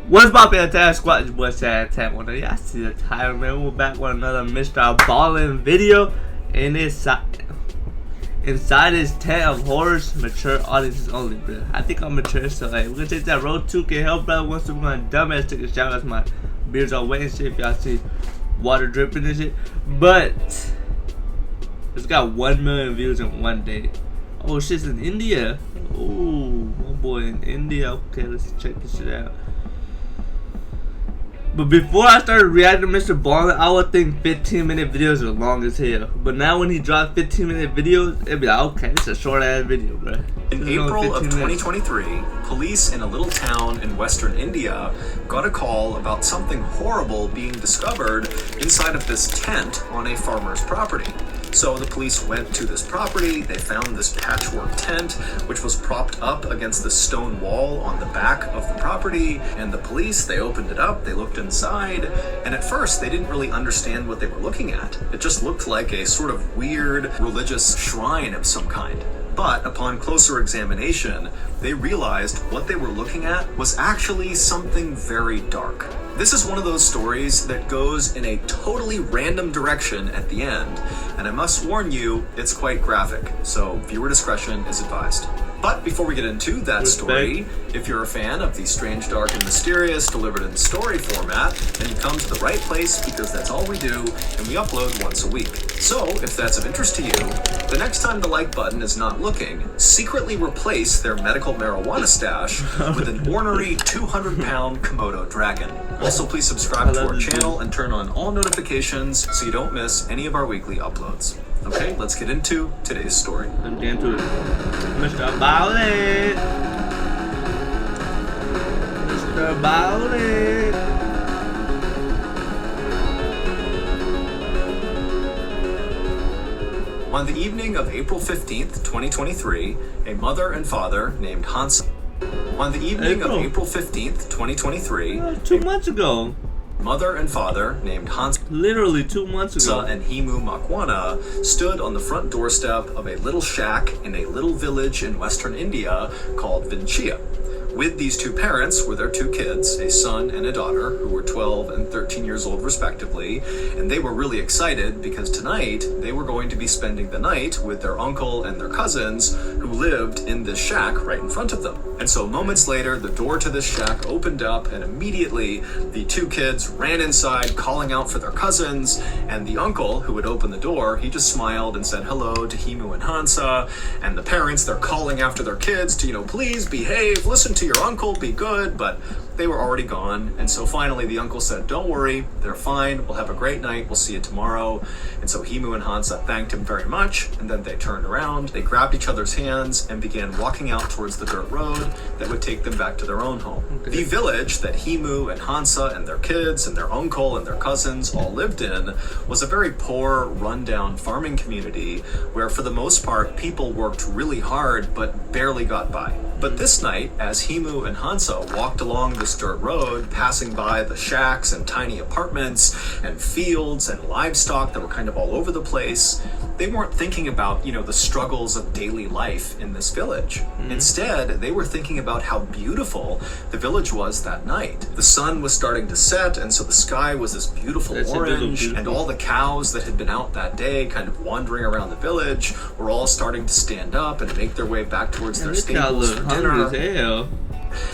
What's poppin', SatAttack Squad? Your boy SatAttack. One of y'all see the title, man. We're back with another mrballen video. And inside this tent of horrors, mature audiences only, bro. I think I'm mature, so hey, we're gonna take that road 2K help, brother. Once we're gonna dumbass take a shower as my beard's all wet and shit. If y'all see water dripping and shit, but it's got 1 million views in 1 day. Oh, shit's in India. Oh, my boy in India. Okay, let's check this shit out. But before I started reacting to mrballen, I would think 15-minute videos are long as hell. But now when he dropped 15-minute videos, it'd be like, okay, it's a short ass video, bro. In April of 2023, police in a little town in western India got a call about something horrible being discovered inside of this tent on a farmer's property. So the police went to this property, they found this patchwork tent, which was propped up against the stone wall on the back of the property, and the police, they opened it up, they looked inside, and at first they didn't really understand what they were looking at. It just looked like a sort of weird religious shrine of some kind. But upon closer examination, they realized what they were looking at was actually something very dark. This is one of those stories that goes in a totally random direction at the end, and I must warn you, it's quite graphic, so viewer discretion is advised. But before we get into that story, if you're a fan of the strange, dark, and mysterious delivered in story format, then you come to the right place because that's all we do, and we upload once a week. So, if that's of interest to you, the next time the like button is not looking, secretly replace their medical marijuana stash with an ornery 200-pound Komodo dragon. Also, please subscribe to our channel and turn on all notifications so you don't miss any of our weekly uploads. Okay, let's get into today's story. Let's get into it. mrballen. mrballen. On the evening of April 15th, 2023, a mother and father named Hansa. On the evening of April 15th, 2023, 2 months ago. Mother and father named Hansa, literally 2 months ago, and Himu Makwana stood on the front doorstep of a little shack in a little village in western India called Vinchia. With these two parents were their two kids, a son and a daughter, who were 12 and 13 years old respectively, and they were really excited because tonight they were going to be spending the night with their uncle and their cousins who lived in this shack right in front of them. And so moments later, the door to this shack opened up, and immediately the two kids ran inside calling out for their cousins, and the uncle who had opened the door, he just smiled and said hello to Himu and Hansa, and the parents, they're calling after their kids to, please behave, listen to your uncle, be good, but they were already gone. And so finally the uncle said, don't worry, they're fine, we'll have a great night, we'll see you tomorrow. And so Himu and Hansa thanked him very much, and then they turned around, they grabbed each other's hands and began walking out towards the dirt road that would take them back to their own home. Okay. The village that Himu and Hansa and their kids and their uncle and their cousins all lived in was a very poor, rundown farming community where for the most part people worked really hard but barely got by. But this night, as Himu and Hansa walked along this dirt road, passing by the shacks and tiny apartments and fields and livestock that were kind of all over the place, they weren't thinking about, the struggles of daily life in this village. Instead, they were thinking about how beautiful the village was that night. The sun was starting to set, and so the sky was this beautiful orange, and all the cows that had been out that day kind of wandering around the village were all starting to stand up and make their way back towards their stables for dinner.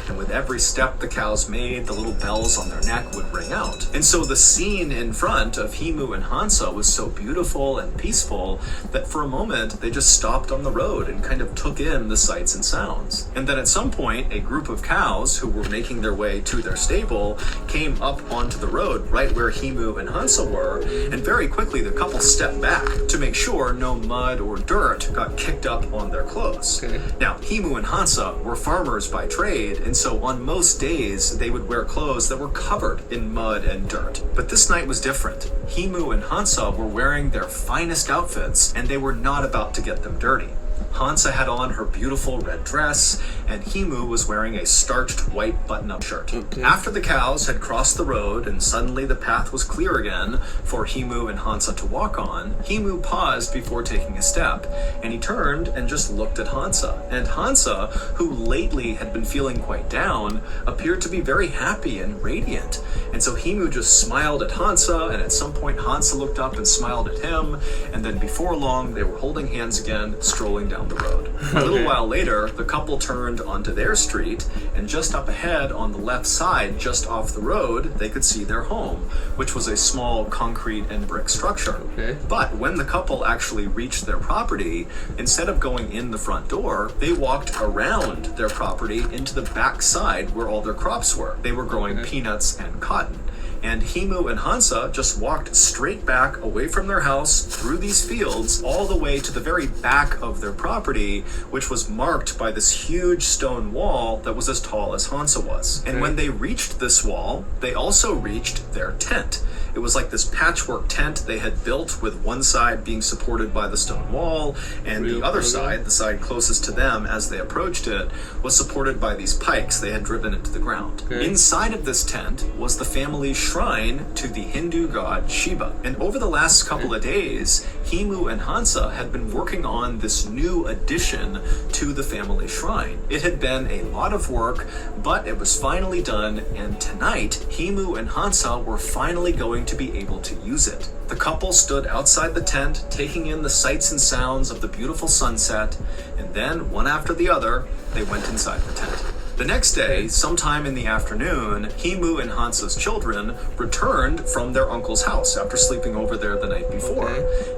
And with every step the cows made, the little bells on their neck would ring out. And so the scene in front of Himu and Hansa was so beautiful and peaceful that for a moment they just stopped on the road and kind of took in the sights and sounds. And then at some point, a group of cows who were making their way to their stable came up onto the road right where Himu and Hansa were, and very quickly the couple stepped back to make sure no mud or dirt got kicked up on their clothes. Okay. Now, Himu and Hansa were farmers by trade, and so on most days they would wear clothes that were covered in mud and dirt. But this night was different. Himu and Hansa were wearing their finest outfits, and they were not about to get them dirty. Hansa had on her beautiful red dress, and Himu was wearing a starched white button-up shirt. Okay. After the cows had crossed the road and suddenly the path was clear again for Himu and Hansa to walk on, Himu paused before taking a step, and he turned and just looked at Hansa. And Hansa, who lately had been feeling quite down, appeared to be very happy and radiant. And so Himu just smiled at Hansa, and at some point Hansa looked up and smiled at him, and then before long they were holding hands again, strolling down the road. A little while later, the couple turned onto their street, and just up ahead on the left side, just off the road, they could see their home, which was a small concrete and brick structure. Okay. But when the couple actually reached their property, instead of going in the front door, they walked around their property into the back side where all their crops were. They were growing peanuts and cotton. And Himu and Hansa just walked straight back away from their house through these fields all the way to the very back of their property, which was marked by this huge stone wall that was as tall as Hansa was. And when they reached this wall, they also reached their tent. It was like this patchwork tent they had built, with one side being supported by the stone wall, and the other side, the side closest to them as they approached it, was supported by these pikes they had driven into the ground. Inside of this tent was the family's shrine to the Hindu god Shiva. And over the last couple of days, Himu and Hansa had been working on this new addition to the family shrine. It had been a lot of work, but it was finally done, and tonight, Himu and Hansa were finally going to be able to use it. The couple stood outside the tent, taking in the sights and sounds of the beautiful sunset, and then, one after the other, they went inside the tent. The next day, sometime in the afternoon, Himu and Hansa's children returned from their uncle's house after sleeping over there the night before.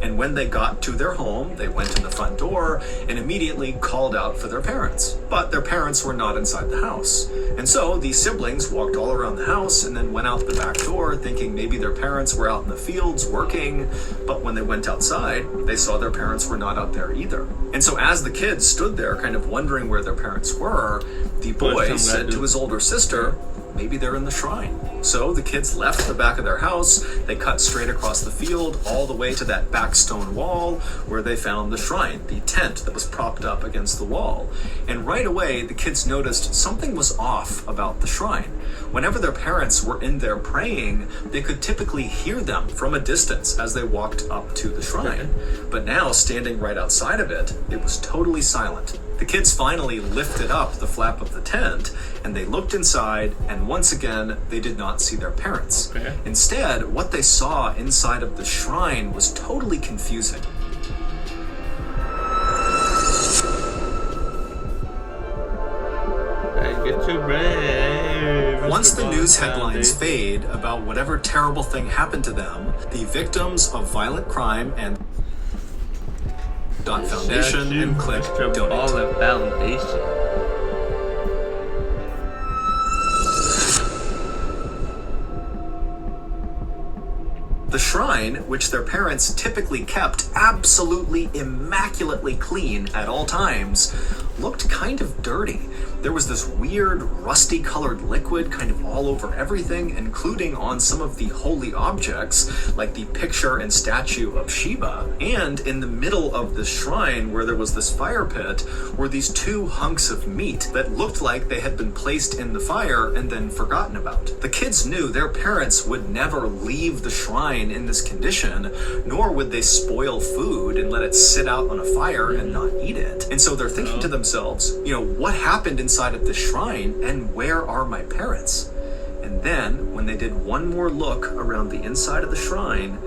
And when they got to their home, they went in the front door and immediately called out for their parents. But their parents were not inside the house. And so these siblings walked all around the house and then went out the back door thinking maybe their parents were out in the fields working. But when they went outside, they saw their parents were not out there either. And so as the kids stood there kind of wondering where their parents were, the boy said to his older sister, maybe they're in the shrine. So the kids left the back of their house, they cut straight across the field all the way to that back stone wall where they found the shrine, the tent that was propped up against the wall. And right away, the kids noticed something was off about the shrine. Whenever their parents were in there praying, they could typically hear them from a distance as they walked up to the shrine. But now, standing right outside of it, it was totally silent. The kids finally lifted up the flap of the tent, and they looked inside, and once again, they did not see their parents. Instead, what they saw inside of the shrine was totally confusing. Get too brave. Once the news headlines fade about whatever terrible thing happened to them, the victims of violent crime and Foundation and click donate. Foundation. The shrine, which their parents typically kept absolutely immaculately clean at all times, looked kind of dirty. There was this weird rusty colored liquid kind of all over everything, including on some of the holy objects like the picture and statue of Shiva. And in the middle of the shrine where there was this fire pit were these two hunks of meat that looked like they had been placed in the fire and then forgotten about. The kids knew their parents would never leave the shrine in this condition, nor would they spoil food and let it sit out on a fire and not eat it. And so they're thinking to themselves, what happened inside of the shrine, and where are my parents? And then, when they did one more look around the inside of the shrine,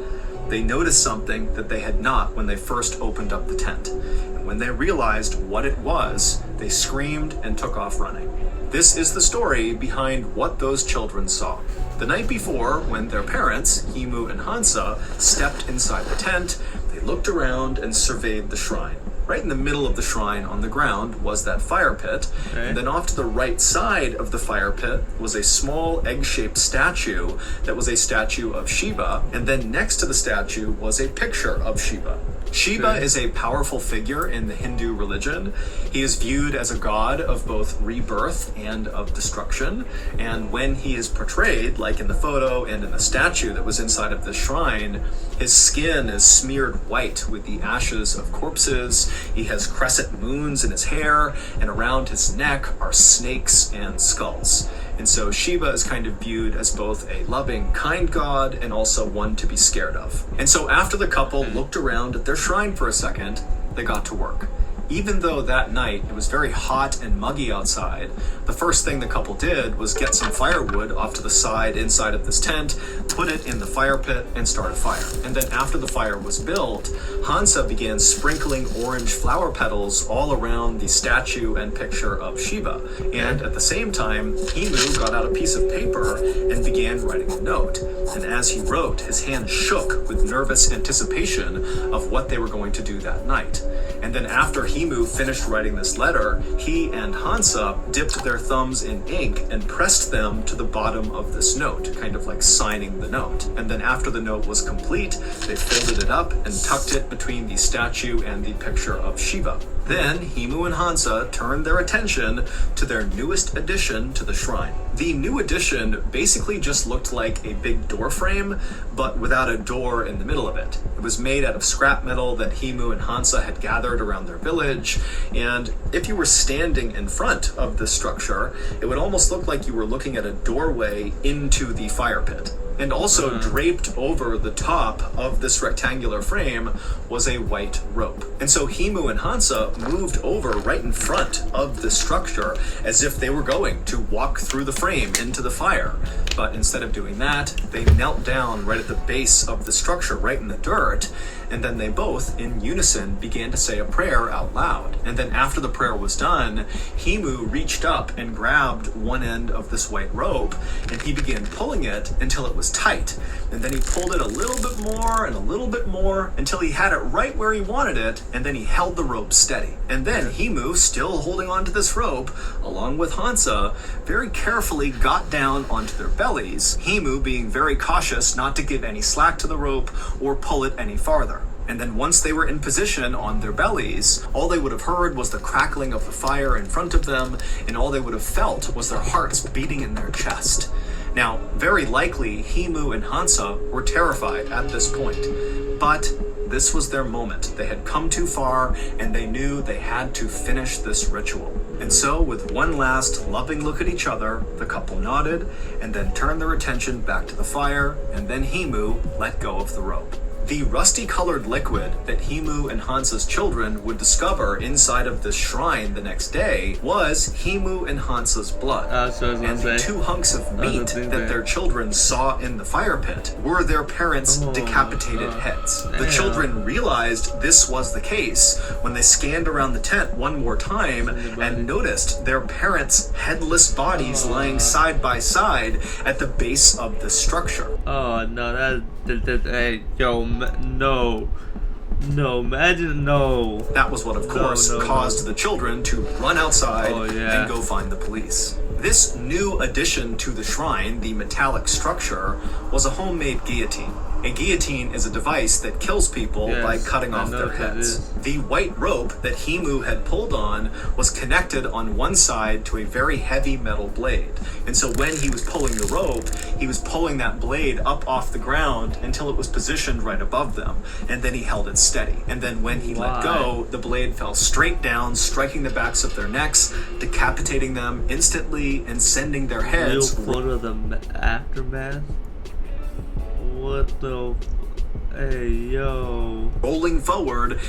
they noticed something that they had not when they first opened up the tent. And when they realized what it was, they screamed and took off running. This is the story behind what those children saw. The night before, when their parents, Himu and Hansa, stepped inside the tent, they looked around and surveyed the shrine. Right in the middle of the shrine on the ground was that fire pit, and then off to the right side of the fire pit was a small egg-shaped statue that was a statue of Shiva, and then next to the statue was a picture of Shiva. Shiva is a powerful figure in the Hindu religion. He is viewed as a god of both rebirth and of destruction. And when he is portrayed, like in the photo and in the statue that was inside of the shrine, his skin is smeared white with the ashes of corpses. He has crescent moons in his hair, and around his neck are snakes and skulls. And so Shiva is kind of viewed as both a loving, kind god and also one to be scared of. And so after the couple looked around at their shrine for a second, they got to work. Even though that night it was very hot and muggy outside, the first thing the couple did was get some firewood off to the side inside of this tent, put it in the fire pit, and start a fire. And then after the fire was built, Hansa began sprinkling orange flower petals all around the statue and picture of Shiva. And at the same time, Himu got out a piece of paper and began writing a note. And as he wrote, his hand shook with nervous anticipation of what they were going to do that night. And then after Himu finished writing this letter, he and Hansa dipped their thumbs in ink and pressed them to the bottom of this note, kind of like signing the note. And then after the note was complete, they folded it up and tucked it between the statue and the picture of Shiva. Then Himu and Hansa turned their attention to their newest addition to the shrine. The new addition basically just looked like a big door frame, but without a door in the middle of it. It was made out of scrap metal that Himu and Hansa had gathered around their village, and if you were standing in front of this structure, it would almost look like you were looking at a doorway into the fire pit. And also draped over the top of this rectangular frame was a white rope. And so Himu and Hansa moved over right in front of the structure as if they were going to walk through the frame into the fire. But instead of doing that, they knelt down right at the base of the structure, right in the dirt, and then they both, in unison, began to say a prayer out loud. And then after the prayer was done, Himu reached up and grabbed one end of this white rope, and he began pulling it until it was tight. And then he pulled it a little bit more and a little bit more until he had it right where he wanted it, and then he held the rope steady. And then Himu, still holding onto this rope, along with Hansa, very carefully got down onto their bellies, Himu being very cautious not to give any slack to the rope or pull it any farther. And then once they were in position on their bellies, all they would have heard was the crackling of the fire in front of them, and all they would have felt was their hearts beating in their chest. Now, very likely, Himu and Hansa were terrified at this point, but this was their moment. They had come too far, and they knew they had to finish this ritual. And so, with one last loving look at each other, the couple nodded, and then turned their attention back to the fire, and then Himu let go of the rope. The rusty-colored liquid that Himu and Hansa's children would discover inside of this shrine the next day was Himu and Hansa's blood. And the two hunks of meat that their children saw in the fire pit were their parents' decapitated heads. The children realized this was the case when they scanned around the tent one more time and noticed their parents' headless bodies lying side by side at the base of the structure. Oh no, hey, yo, no, imagine, no. That was what, of course, caused the children to run outside and go find the police. This new addition to the shrine, the metallic structure, was a homemade guillotine. A guillotine is a device that kills people by cutting off their heads. The white rope that Himu had pulled on was connected on one side to a very heavy metal blade. And so when he was pulling the rope, he was pulling that blade up off the ground until it was positioned right above them. And then he held it steady. And then when he let go, the blade fell straight down, striking the backs of their necks, decapitating them instantly and sending their heads... Real photo of the aftermath? What the... Hey, yo... rolling forward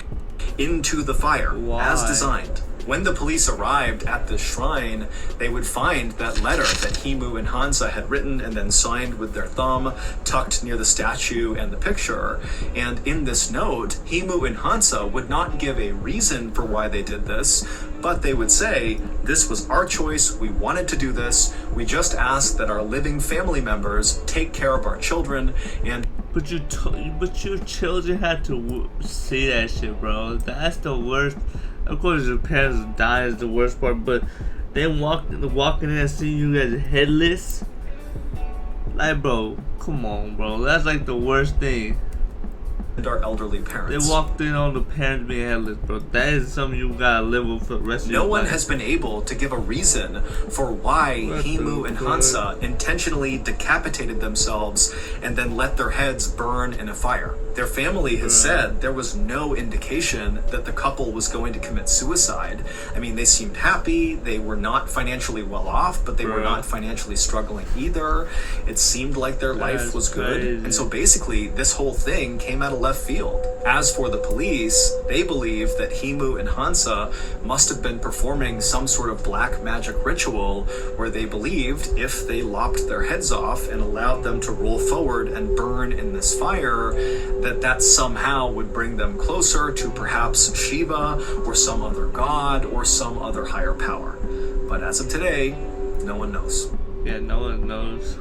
into the fire, as designed. When the police arrived at the shrine, they would find that letter that Himu and Hansa had written and then signed with their thumb, tucked near the statue and the picture. And in this note, Himu and Hansa would not give a reason for why they did this, but they would say, this was our choice, we wanted to do this, we just asked that our living family members take care of our children, and... But your children had to see that shit, bro. That's the worst. Of course, your parents die is the worst part, but them walking in and seeing you guys headless, like, bro, come on, bro. That's like the worst thing. and our elderly They parents. walked in on the parents being headless, bro. That is something you gotta live with for the rest of your No life. one has been able to give a reason for why What Himu the and fuck? Hansa intentionally decapitated themselves and then let their heads burn in a fire. Their family has said there was no indication that the couple was going to commit suicide. I mean, they seemed happy. They were not financially well off, but they were not financially struggling either. It seemed like their life That's was good. crazy. And so basically, this whole thing came out of left field. As for the police, they believe that Himu and Hansa must have been performing some sort of black magic ritual where they believed if they lopped their heads off and allowed them to roll forward and burn in this fire, that somehow would bring them closer to perhaps Shiva or some other god or some other higher power. But as of today, no one knows. Yeah, no one knows.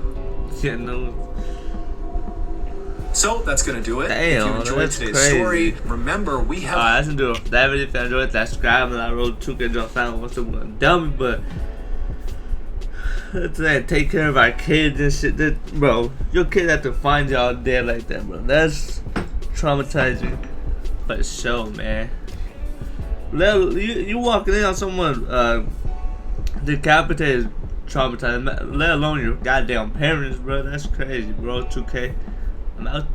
Yeah, no. So that's gonna do it. Damn, if you enjoyed that's today's crazy. story, remember we have Alright, that's gonna do it. That video, if you enjoyed it, subscribe and I wrote 2K Jump Family. What's the dummy, but take care of our kids and shit. That, bro, your kid have to find y'all dead like that, bro. That's traumatizing. For sure, man. You walking in on someone decapitated, traumatized, let alone your goddamn parents, bro. That's crazy, bro. 2K. I'm out.